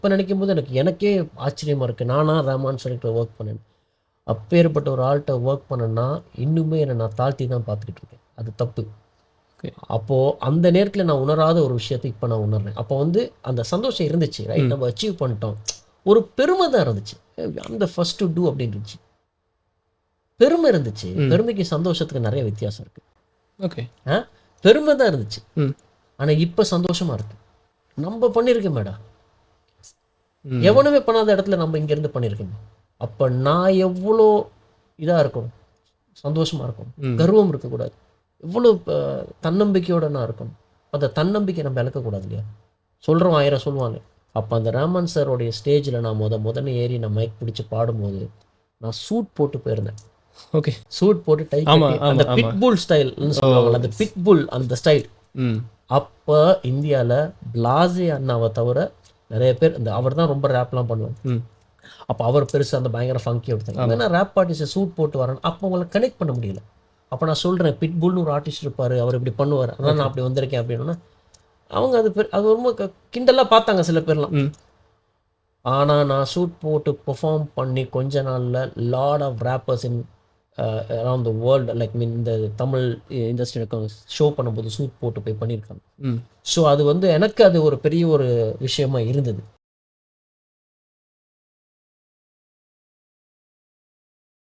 இப்போ நினைக்கும் போது எனக்கே ஆச்சரியமாக இருக்குது. நானா ரஹ்மான் சார்கிட்ட ஒர்க் பண்ணேன். அப்பேற்பட்ட ஒரு ஆள்கிட்ட ஒர்க் பண்ணேன்னா இன்னுமே என்னை நான் தாழ்த்தி தான் பார்த்துக்கிட்டு இருக்கேன். அது தப்பு. ஓகே. அப்போது அந்த நேரத்தில் நான் உணராத ஒரு விஷயத்தை இப்போ நான் உணர்றேன். அப்போ வந்து அந்த சந்தோஷம் இருந்துச்சு, ரைட், நம்ம அச்சீவ் பண்ணிட்டோம், ஒரு பெருமை தான் இருந்துச்சு. அந்த ஃபர்ஸ்ட் டு டூ அப்படின்னு இருந்துச்சு, பெருமை இருந்துச்சு. பெருமைக்கு சந்தோஷத்துக்கு நிறைய வித்தியாசம் இருக்குது. ஓகே. பெருமை தான் இருந்துச்சு. ஆனால் இப்போ சந்தோஷமாக இருக்கு. நம்ம பண்ணியிருக்கேன் மேடம், எவனுமே பண்ணாத இடத்துல நம்ம இங்கேருந்து பண்ணியிருக்கோம். அப்போ நான் எவ்வளோ இதாக இருக்கணும், சந்தோஷமாக இருக்கணும், கர்வம் இருக்கக்கூடாது, எவ்வளோ தன்னம்பிக்கையோட நான் இருக்கணும். அந்த தன்னம்பிக்கை நம்ம இழக்கக்கூடாது இல்லையா? சொல்கிறோம் 1000 சொல்லுவாங்க. அப்போ அந்த ரஹ்மான் சாரோடைய ஸ்டேஜில் நான் முதல்ல ஏறி நான் மைக் பிடிச்சி பாடும்போது நான் சூட் போட்டு போயிருந்தேன். ஓகே. சூட் போட்டு டை கட்டி அந்த பிட்புல் ஸ்டைல்னு சொல்லுவாங்கல்ல, அந்த பிட்புல் அந்த ஸ்டைல். அப்போ இந்தியாவில் பிளாஸே அண்ணாவை தவிர நிறைய பேர், இந்த அவர் தான் ரொம்ப ரேப்லாம் பண்ணுவாங்க. அப்போ அவர் பெருசாக அந்த பயங்கர ஃபங்கி எடுத்தாங்க. ஏன்னா ரேப் ஆர்டிஸ்ட்டை சூட் போட்டு வரேன், அப்போ உங்களை கனெக்ட் பண்ண முடியல. அப்போ நான் சொல்கிறேன், பிட்புல்னு ஒரு ஆர்டிஸ்ட் இருப்பார், அவர் இப்படி பண்ணுவார், ஆனால் நான் அப்படி வந்திருக்கேன் அப்படின்னா அவங்க அது ரொம்ப கிண்டலாக பார்த்தாங்க சில பேர்லாம். ஆனால் நான் சூட் போட்டு பெர்ஃபார்ம் பண்ணி கொஞ்ச நாளில் lot of rappers in around the world, like mean இந்த தமிழ் இண்டஸ்ட்ரி ஷோ பண்ணும்போது சூட் போட்டு போய் பண்ணியிருக்காங்க. ஸோ அது வந்து எனக்கு அது ஒரு பெரிய ஒரு விஷயமா இருந்தது.